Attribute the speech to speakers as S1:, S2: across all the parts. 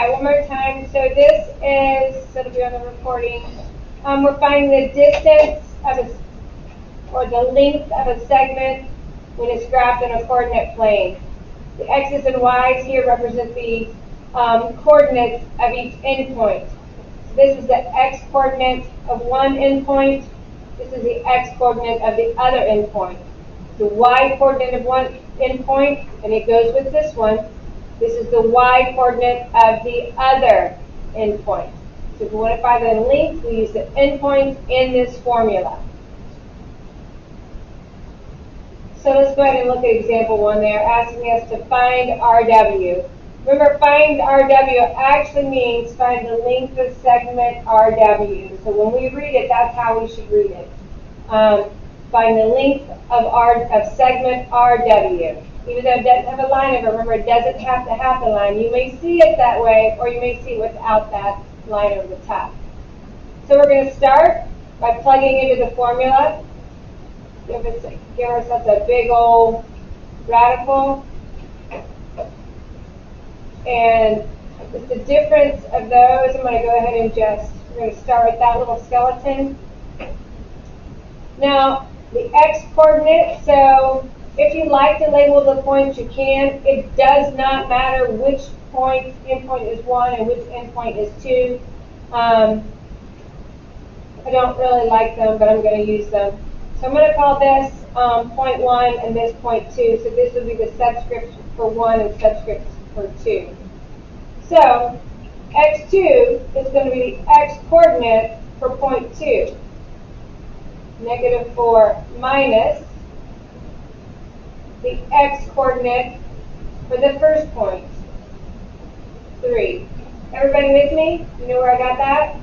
S1: right, one more time. So this is, it'll be on the recording. We're finding the distance of a, or the length of a segment when it's graphed in a coordinate plane. The x's and y's here represent the coordinates of each endpoint. So this is the x coordinate of one endpoint. This is the x coordinate of the other endpoint. The y coordinate of one endpoint, and it goes with this one. This is the y coordinate of the other endpoint. So if we want to find the length, we use the endpoint in this formula. So let's go ahead and look at example 1 there, asking us to find RW. Remember, find RW actually means find the length of segment RW. So when we read it, that's how we should read it. Find the length of segment RW. Even though it doesn't have a line over, remember, it doesn't have to have the line. You may see it that way, or you may see it without that line over the top. So we're going to start by plugging into the formula. Give ourselves a big old radical. And with the difference of those, I'm going to go ahead and we're going to start with that little skeleton. Now, the x coordinate, so if you like to label the points, you can. It does not matter which endpoint is 1 and which endpoint is 2. I don't really like them, but I'm going to use them. So I'm going to call this point 1 and this point 2. So this will be the subscript for 1 and subscript for 2. So x2 is going to be the x coordinate for point 2. -4 minus the x coordinate for the first point, 3. Everybody with me? You know where I got that?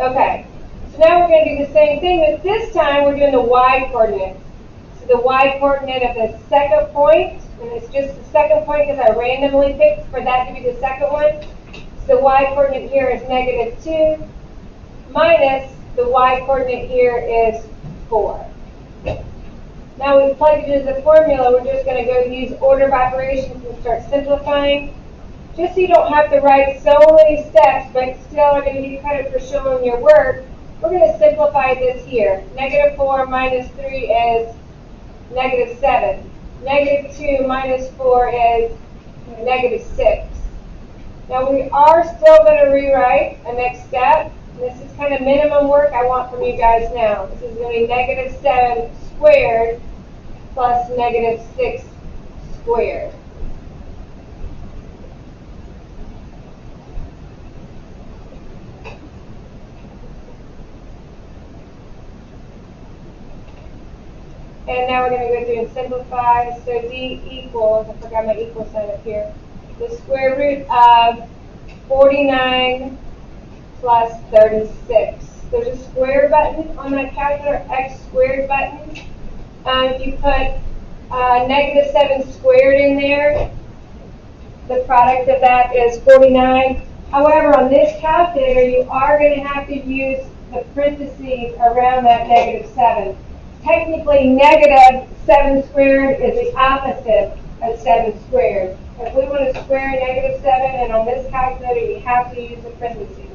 S1: Okay. So now we're going to do the same thing, but this time we're doing the y coordinates. So the y coordinate of the second point, and it's just the second point because I randomly picked for that to be the second one. So the y coordinate here is -2 minus the y coordinate here is 4. Now we've plugged it into the formula, we're just going to go use order of operations and start simplifying. Just so you don't have to write so many steps, but still are going to give you credit for showing your work, we're going to simplify this here. -4 minus 3 is -7. -2 minus 4 is -6. Now we are still going to rewrite a next step. This is kind of minimum work I want from you guys now. This is going to be -7 squared plus -6 squared. And now we're going to go through and simplify. So D equals, I forgot my equal sign up here, the square root of 49 plus 36. There's a square button on my calculator, x squared button. If you put -7 squared in there, the product of that is 49. However, on this calculator, you are going to have to use the parentheses around that -7. Technically, -7 squared is the opposite of 7 squared. If we want to square -7, and on this calculator, you have to use the parentheses.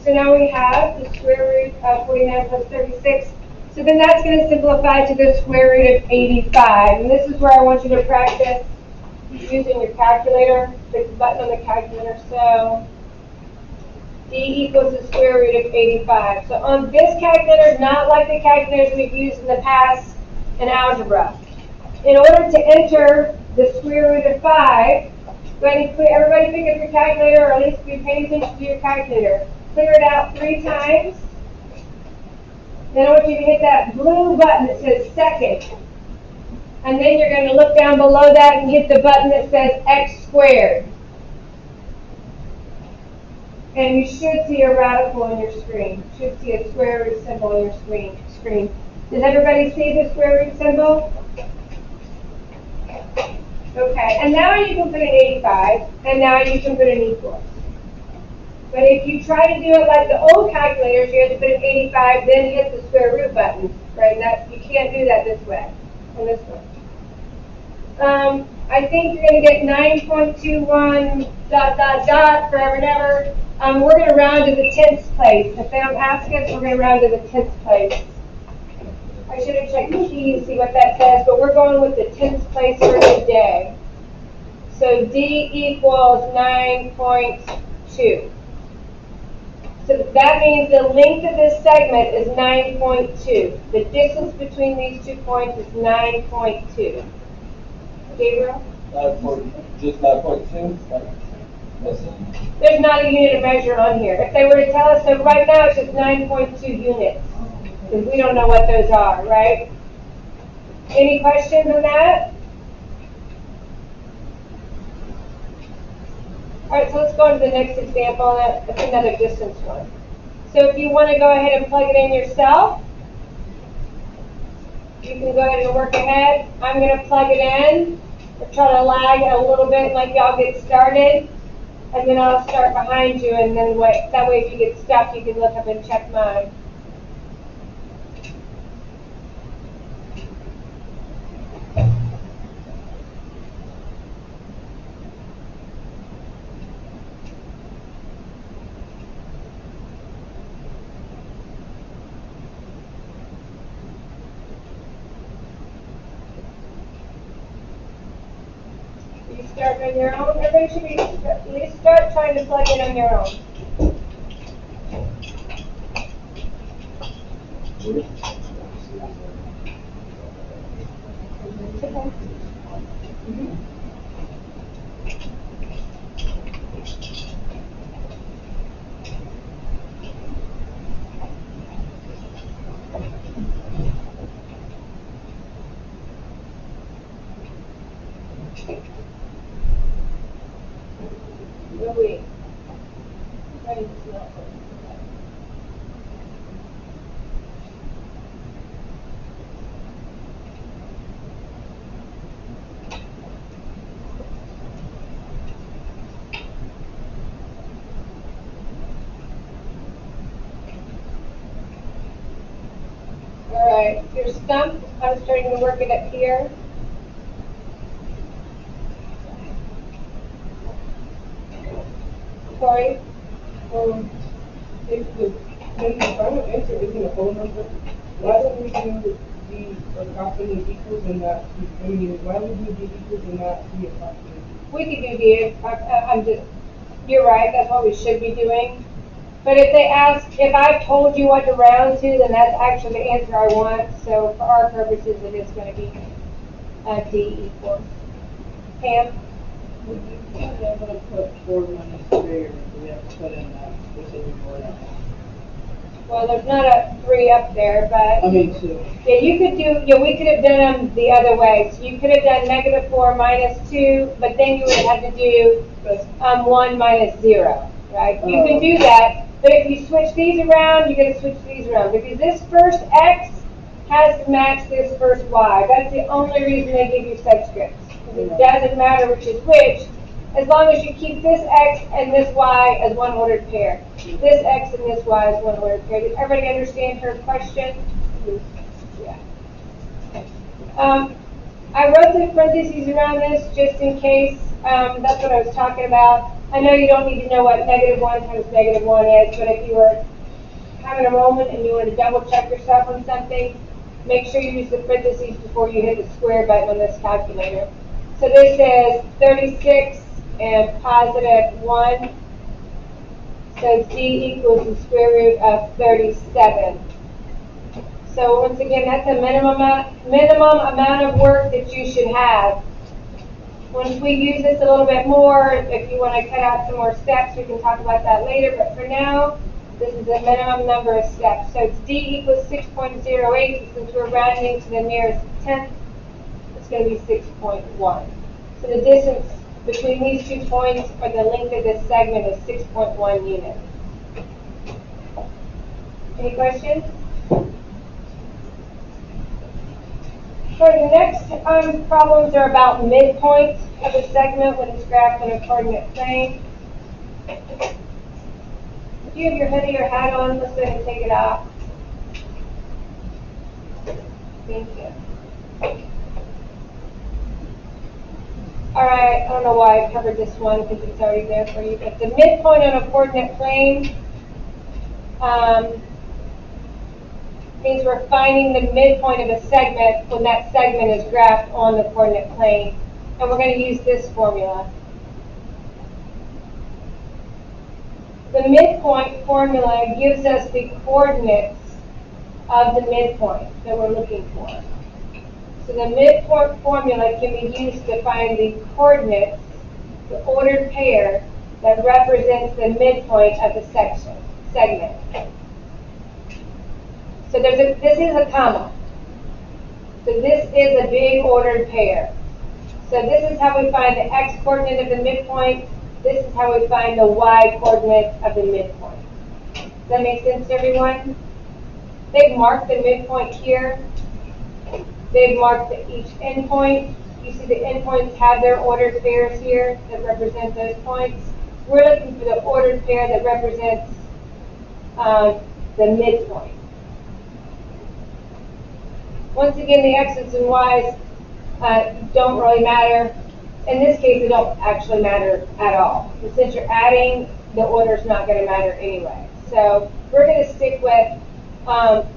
S1: So now we have the square root of 49 plus 36. So then that's going to simplify to the square root of 85. And this is where I want you to practice using your calculator, the button on the calculator. So D equals the square root of 85. So on this calculator, not like the calculators we've used in the past in algebra. In order to enter the square root of 5, go ahead and everybody pick up your calculator, or at least be paying attention to your calculator. Clear it out 3 times. Then I want you to hit that blue button that says second. And then you're going to look down below that and hit the button that says x squared. And you should see a radical on your screen. You should see a square root symbol on your screen. Does everybody see the square root symbol? Okay, and now you can put an 85, and now you can put an equal. But if you try to do it like the old calculators, you have to put an 85, then hit the square root button, right? You can't do that this way, on this one. I think you're gonna get 9.21 dot dot dot forever and ever. We're gonna round to the 10th place. If they don't ask us, we're gonna round to the 10th place. I should have checked the key to see what that says, but we're going with the 10th place for today. So D equals 9.2. So that means the length of this segment is 9.2. The distance between these 2 points is 9.2. Gabriel?
S2: Just 9.2?
S1: There's not a unit of measure on here. If they were to tell us, so right now it's just 9.2 units. Because we don't know what those are, right? Any questions on that? All right, so let's go on to the next example. That's another distance one. So if you want to go ahead and plug it in yourself, you can go ahead and work ahead. I'm going to plug it in. We'll try to lag it a little bit, like y'all get started, and then I'll start behind you, and then that way if you get stuck, you can look up and check mine. You start on your own. Everybody should be, you start trying to plug in on your own. Okay. No, wait. Right, it's not working. All right, you're stumped. I'm starting to work it up here. Corey?
S3: If the final answer isn't a phone number, why don't we do the approximate equals and not, I mean, why would we do equals and not the approximate?
S1: We could do the, you're right, that's what we should be doing. But if they ask, if I've told you what to round to, then that's actually the answer I want. So for our purposes, it is going to be D equals. Pam?
S3: Would you be able to put 4 minus 3, or do we have to put in that specific word?
S1: Well, there's not a 3 up there, but.
S3: I mean 2.
S1: Yeah, you could do, yeah, we could have done them the other way. So you could have done -4 minus 2, but then you would have had to do 1 minus 0, right? You can do that, but if you switch these around, you got to switch these around because this first x has to match this first y. That's the only reason they give you subscripts. Because it doesn't matter which is which, as long as you keep this x and this y as one ordered pair. This x and this y as one ordered pair. Does everybody understand her question? Yeah. I wrote the parentheses around this just in case. That's what I was talking about. I know you don't need to know what -1 times -1 is, but if you were having a moment and you want to double check yourself on something, make sure you use the parentheses before you hit the square button on this calculator. So this is 36 and +1. So D equals the square root of 37. So once again, that's a minimum amount of work that you should have. Once we use this a little bit more, if you want to cut out some more steps, we can talk about that later. But for now, this is the minimum number of steps. So it's D equals 6.08. Since we're rounding to the nearest tenth, it's going to be 6.1. So the distance between these 2 points, or the length of this segment, is 6.1 units. Any questions? So the next problems are about midpoint of a segment when it's graphed on a coordinate plane. If you have your hoodie or hat on, let's go ahead and take it off. Thank you. All right, I don't know why I covered this one because it's already there for you, but the midpoint on a coordinate plane means we're finding the midpoint of a segment when that segment is graphed on the coordinate plane. And we're going to use this formula. The midpoint formula gives us the coordinates of the midpoint that we're looking for. So the midpoint formula can be used to find the coordinates, the ordered pair that represents the midpoint of the segment. So this is a comma. So this is a big ordered pair. So this is how we find the x-coordinate of the midpoint. This is how we find the y-coordinate of the midpoint. Does that make sense to everyone? They've marked the midpoint here. They've marked each endpoint. You see the endpoints have their ordered pairs here that represent those points. We're looking for the ordered pair that represents the midpoint. Once again, the x's and y's don't really matter. In this case, they don't actually matter at all. But since you're adding, the order's not going to matter anyway. So we're going to stick with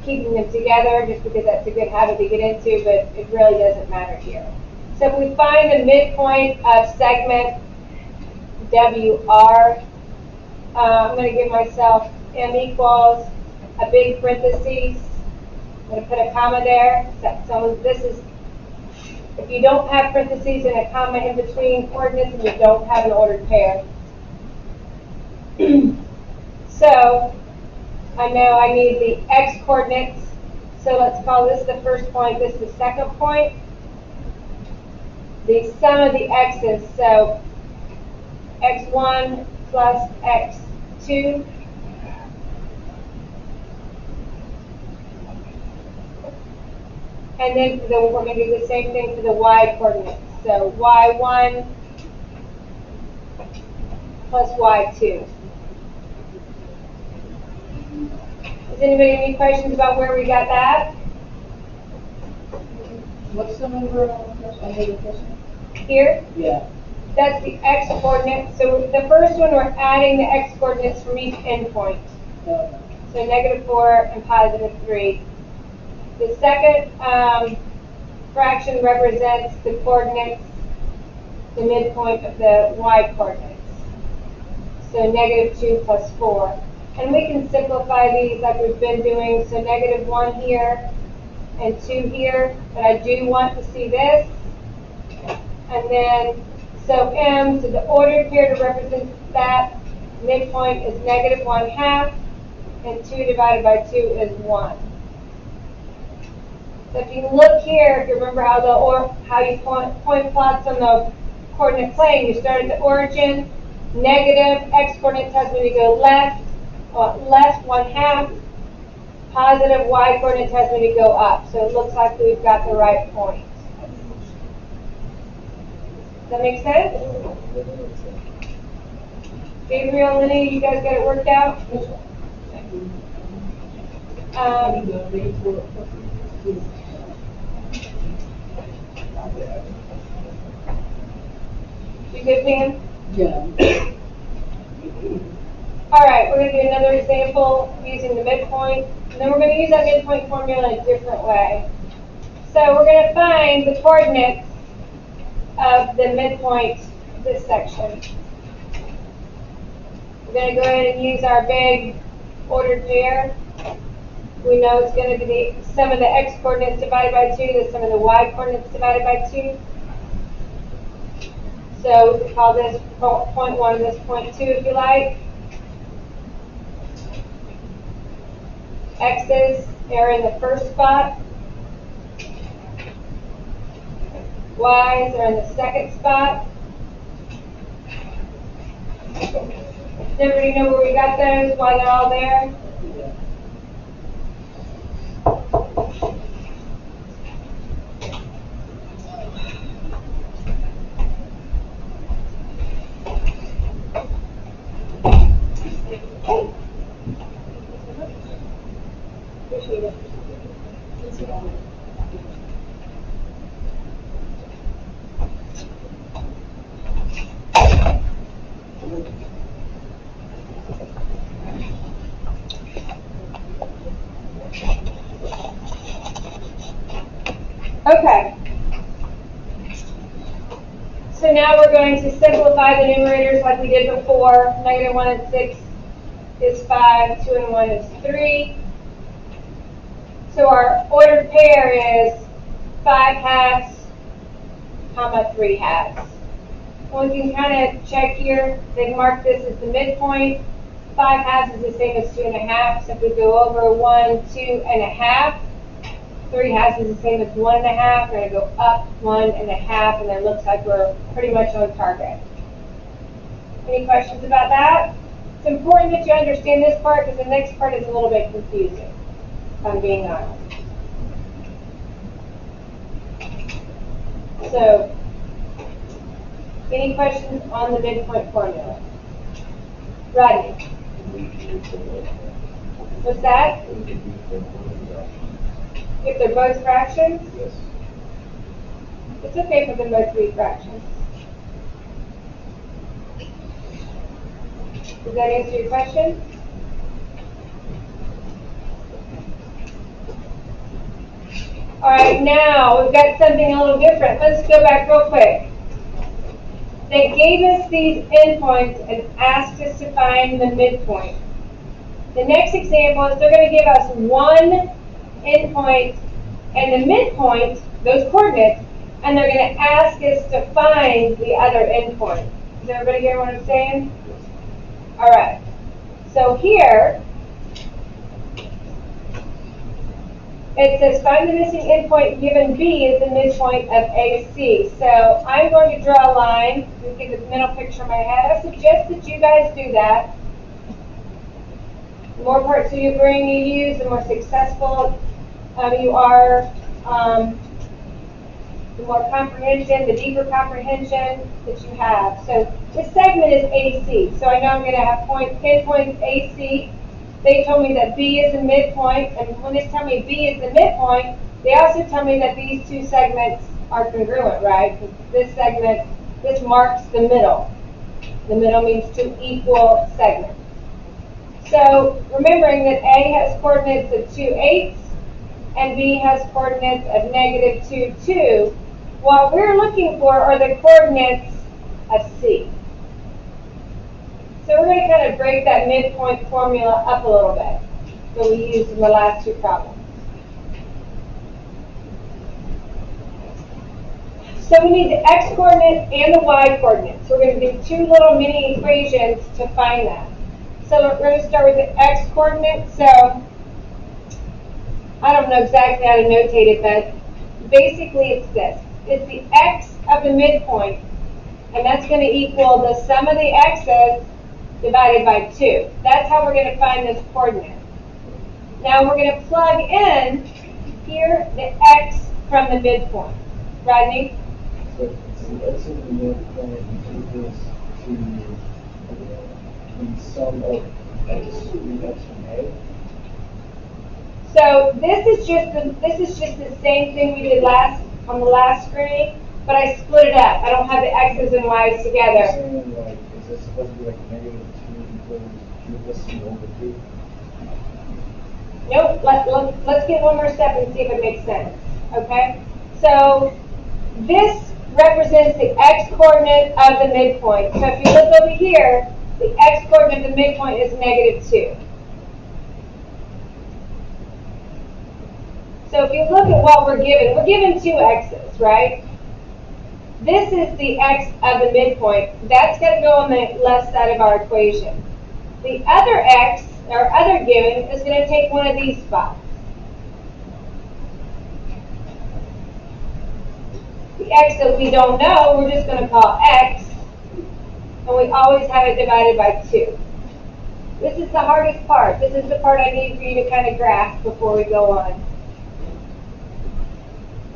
S1: keeping them together just because that's a good habit to get into, but it really doesn't matter here. So if we find the midpoint of segment WR, I'm going to give myself M equals a big parentheses. I'm going to put a comma there. So this is, if you don't have parentheses and a comma in between coordinates, and you don't have an ordered pair. So I know I need the x coordinates. So let's call this the first point, this the second point. The sum of the x's, so x1 plus x2. And then we're going to do the same thing for the y coordinates. So y1 plus y2. Does anybody have any questions about where we got that?
S3: What's the number on the question?
S1: Here?
S3: Yeah.
S1: That's the x coordinate. So the first one, we're adding the x coordinates from each endpoint. So -4 and +3. The second fraction represents the coordinates, the midpoint of the y coordinates. So -2 plus 4. And we can simplify these like we've been doing. So -1 here and 2 here. But I do want to see this. And then, so m, so the ordered pair to represent that midpoint is -1/2. And 2 divided by 2 is 1. So if you look here, if you remember how you point plots on the coordinate plane, you start at the origin, negative, x-coordinate tells me to go left 1/2, positive y-coordinate tells me to go up. So it looks like we've got the right point. Does that make sense? Gabriel, Lenny, you guys got it worked out? You good, Pam?
S3: Yeah.
S1: All right, we're going to do another example using the midpoint, and then we're going to use that midpoint formula in a different way. So we're going to find the coordinates of the midpoint of this section. We're going to go ahead and use our big ordered pair. We know it's going to be the sum of the x-coordinates divided by 2, the sum of the y-coordinates divided by 2. So we could call this point 1 and this point 2 if you like. X's are in the first spot. Y's are in the second spot. Does everybody know where we got those, why they're all there? Appreciate it. now we're going to simplify the numerators like we did before. Negative 1 and 6 is 5, 2 and 1 is 3. So our ordered pair is 5 halves, comma 3 halves. Well, we can kind of check here. They mark this as the midpoint. 5 halves is the same as 2 1/2. So if we go over 1, 2 1/2, 3 halves is the same as 1 1/2. We're going to go up 1 1/2, and it looks like we're pretty much on target. Any questions about that? It's important that you understand this part because the next part is a little bit confusing, if I'm being honest. So, any questions on the midpoint formula? Rodney? What's that? If they're both fractions?
S2: Yes.
S1: It's okay for them both to be fractions. Does that answer your question? All right, now we've got something a little different. Let's go back real quick. They gave us these endpoints and asked us to find the midpoint. The next example is they're going to give us one endpoint and the midpoint, those coordinates, and they're going to ask us to find the other endpoint. Does everybody hear what I'm saying? All right. So here, it says find the missing endpoint given B is the midpoint of AC. So I'm going to draw a line to get the mental picture in my head. I suggest that you guys do that. The more parts of your brain you use, the more successful you are, the more comprehension, the deeper comprehension that you have. So this segment is AC. So I know I'm going to have endpoints AC. They told me that B is the midpoint, and when they tell me B is the midpoint, they also tell me that these two segments are congruent, right? Because this segment, this marks the middle. The middle means two equal segments. So remembering that A has coordinates of 2, 8, and B has coordinates of negative 2, 2, what we're looking for are the coordinates of C. So we're going to kind of break that midpoint formula up a little bit that we used in the last two problems. So we need the x coordinate and the y coordinate. So we're going to do two little mini equations to find that. So we're going to start with the x coordinate. So I don't know exactly how to notate it, but basically it's this. It's the x of the midpoint, and that's going to equal the sum of the x's divided by 2. That's how we're going to find this coordinate. Now we're going to plug in here the x from the midpoint. Rodney?
S2: So the x of the midpoint equals to the sum of x reduction A.
S1: So this is just the same thing we did on the last screen, but I split it up. I don't have the x's and y's together.
S2: Saying, like, is this supposed to be like negative 2 equals q plus over 2?
S1: Nope. Let's get one more step and see if it makes sense. Okay? So this represents the x coordinate of the midpoint. So if you look over here, the x coordinate of the midpoint is negative 2. So if you look at what we're given two x's, right? This is the x of the midpoint. That's going to go on the left side of our equation. The other x, or other given, is going to take one of these spots. The x that we don't know, we're just going to call x, and we always have it divided by 2. This is the hardest part. This is the part I need for you to kind of grasp before we go on.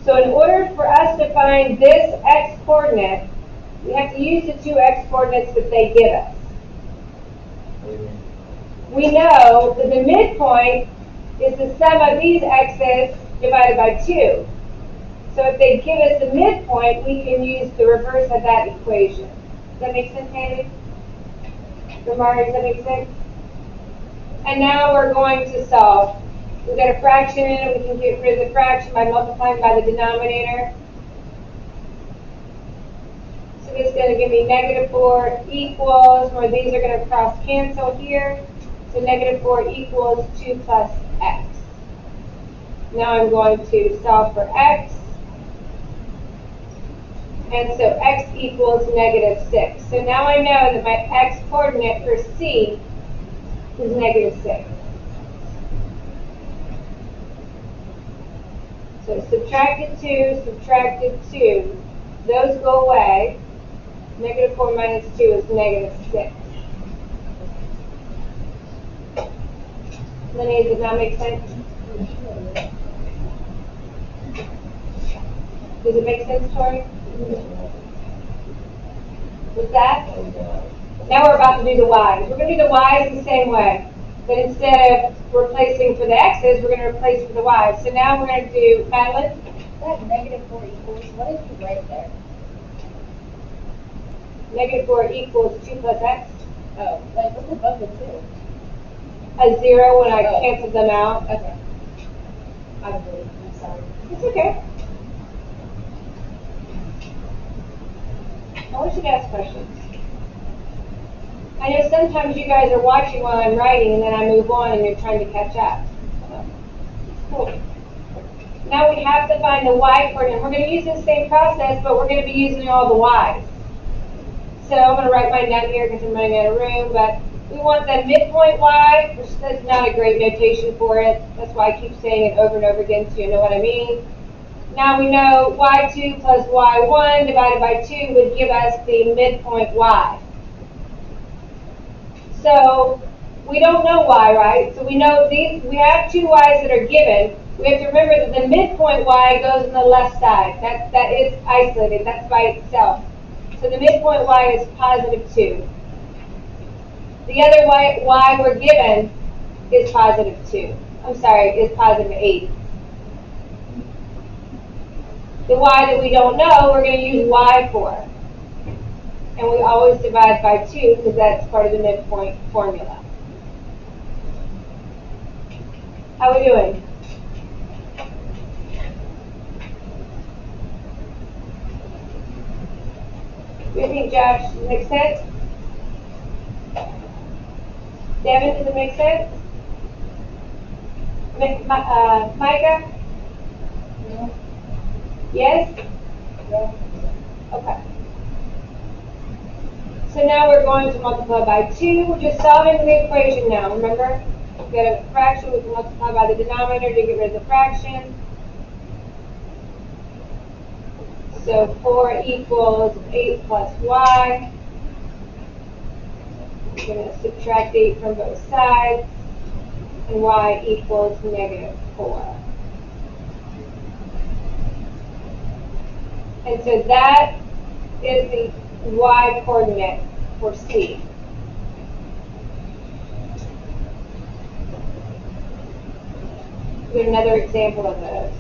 S1: So in order for us to find this x coordinate, we have to use the two x coordinates that they give us. We know that the midpoint is the sum of these x's divided by 2. So if they give us the midpoint, we can use the reverse of that equation. Does that make sense, Haley? Ramari, does that make sense? And now we're going to solve. We've got a fraction in it. We can get rid of the fraction by multiplying by the denominator. So So this is going to give me -4 equals, or these are going to cross cancel here. So -4 equals 2 plus x. Now I'm going to solve for x. And so x equals -6. So now I know that my x coordinate for C is -6. So subtracted 2, those go away. -4 minus 2 is -6. Linnea, does that make sense? Does it make sense, Tori? With that? Now we're about to do the y's. We're going to do the y's the same way. But instead of replacing for the x's, we're going to replace for the y's. So now we're going to do, Madeline?
S4: That -4 equals, what did you write there?
S1: -4 equals 2 plus x.
S4: Oh, like what's above the 2?
S1: A 0 when I
S4: Oh.
S1: cancel them out.
S4: Okay. I'm sorry.
S1: It's okay. I want you to ask questions. I know sometimes you guys are watching while I'm writing and then I move on and you're trying to catch up. Cool. Now we have to find the y coordinate. We're going to use the same process, but we're going to be using all the y's. So I'm going to write mine down here because I'm running out of room, but we want the midpoint y, which is not a great notation for it. That's why I keep saying it over and over again so you know what I mean. Now we know y2 plus y1 divided by 2 would give us the midpoint y. So we don't know y, right? So we know these. We have two y's that are given. We have to remember that the midpoint y goes on the left side. That is isolated. That's by itself. So the midpoint y is +2. The other y we're given is +2. I'm sorry, is +8. The y that we don't know, we're going to use y for. And we always divide by 2 because that's part of the midpoint formula. How are we doing? What do you think, Josh? Does it make sense? Devin, does it make sense? Micah?
S4: No.
S1: Yes?
S4: No.
S1: Okay. So now we're going to multiply by 2. We're just solving the equation now, remember? We've got a fraction, we can multiply by the denominator to get rid of the fraction. So 4 equals 8 plus y. We're going to subtract 8 from both sides. And y equals -4. And so that is the y coordinate for C. Here's another example of those.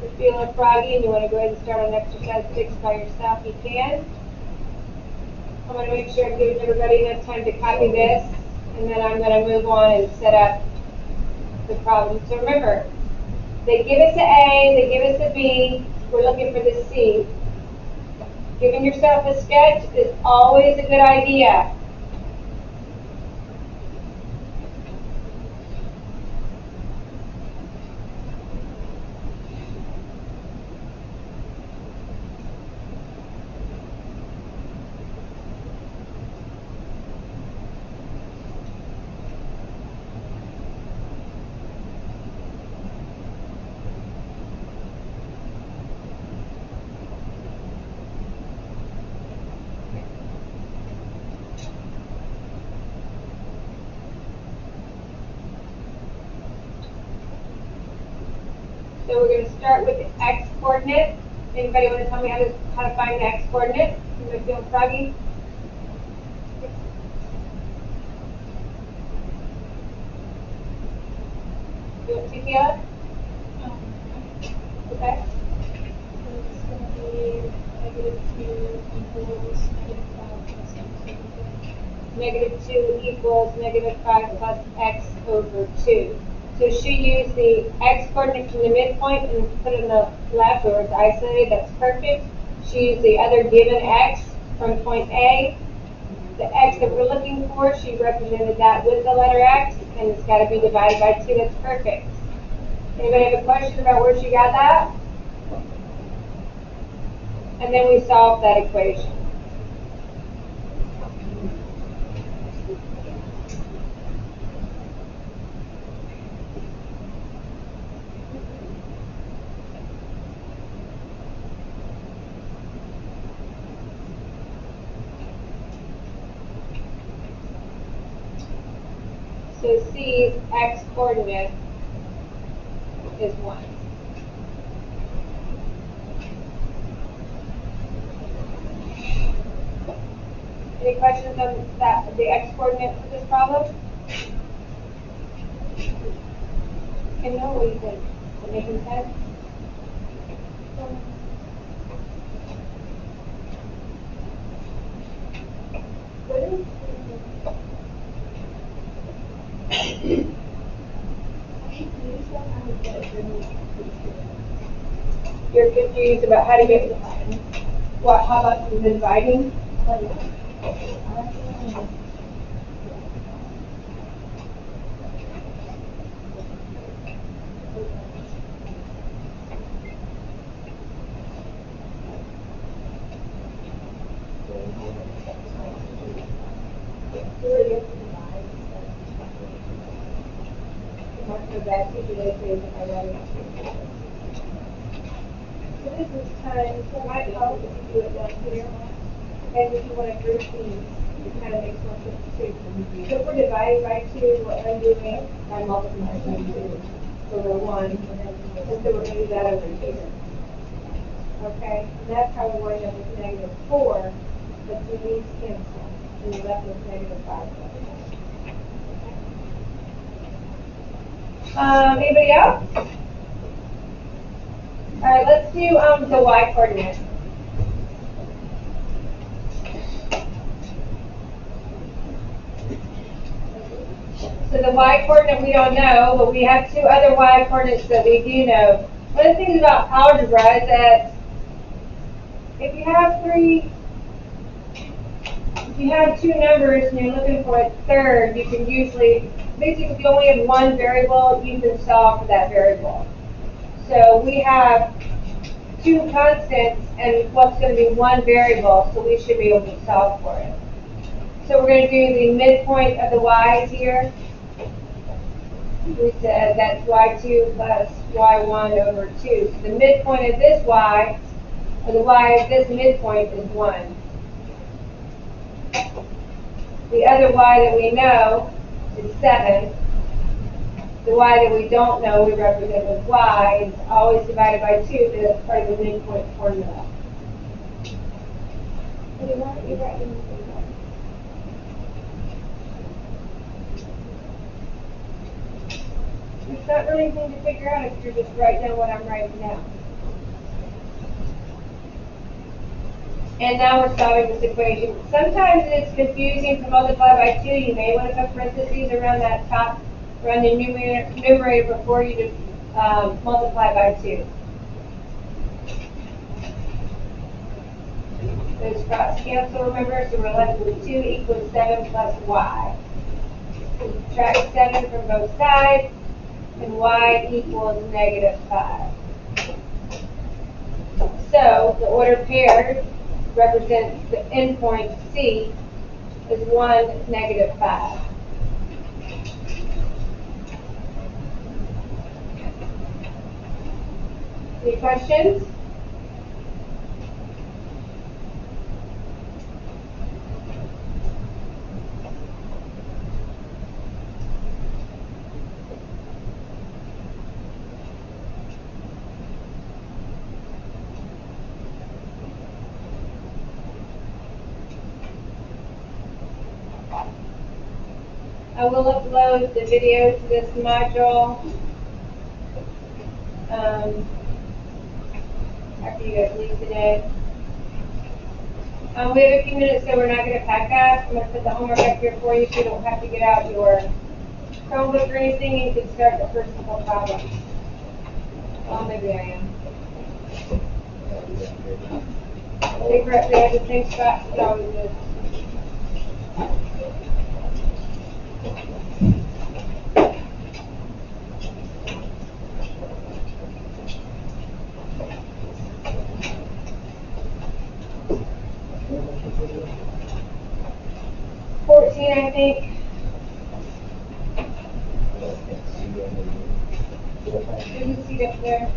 S1: If you're feeling froggy and you want to go ahead and start on exercise 6 by yourself, you can. I'm going to make sure I'm giving everybody enough time to copy this, and then I'm going to move on and set up the problem. So remember, they give us an A, they give us a B, we're looking for the C. Giving yourself a sketch is always a good idea. So we're going to start with the x coordinate. Anybody want to tell me how to find the x coordinate? Anybody feel froggy? You want to feel it? Okay.
S5: It's going to be -2 equals -5 plus x over 2.
S1: -2 equals -5 plus x over 2. So So she used the x coordinate from the midpoint and put it on the left where it's isolated, that's perfect. She used the other given x from point A. The x that we're looking for, she represented that with the letter x, and it's got to be divided by 2, that's perfect. Anybody have a question about where she got that? And then we solved that equation. So C's x coordinate is 1. Any questions on that, the x coordinate for this problem? Can know what you think? Is it making sense?
S5: What is
S1: You're confused about how to get what? How about the dividing?
S5: So this is time, so it might help if you do it down here. And if you want to group these, it kind of makes more sense too. So if we're dividing by 2, what I'm doing, I'm multiplying by 2. So we're 1, and so we're going to do that over here. Okay, and that's how we wind up with -4, but these cancel, and you're left with -5.
S1: Anybody else? All right, let's do the y coordinate. So the y coordinate we don't know, but we have 2 other y coordinates that we do know. One of the things about algebra is that if you have 2 numbers and you're looking for a third, you can usually, basically if you only have 1 variable, you can solve for that variable. So we have 2 constants and what's going to be 1 variable, so we should be able to solve for it. So we're going to do the midpoint of the y's here. We said that's y2 plus y1 over 2. So the midpoint of this y, or the y of this midpoint is 1. The other y that we know is 7. The y that we don't know, we represent with y. It's always divided by 2 because that's part of the midpoint formula.
S5: Okay, why don't you write them in the
S1: It's not really anything to figure out if you're just writing down what I'm writing down. And now we're solving this equation. Sometimes it's confusing to multiply by 2. You may want to put parentheses around that top, around the numerator before you multiply by 2. Those cross cancel, remember, so we're left with 2 equals 7 plus y. So subtract 7 from both sides, and y equals -5. So the ordered pair represents the endpoint C is 1, -5. Any questions? I will upload the video to this module after you guys leave today. We have a few minutes, so we're not going to pack up. I'm going to put the homework up here for you so you don't have to get out your Chromebook or anything, and you can start the first couple problems. Well, maybe I am. They have the same spots as always do. $14, I think. There's a seat up there.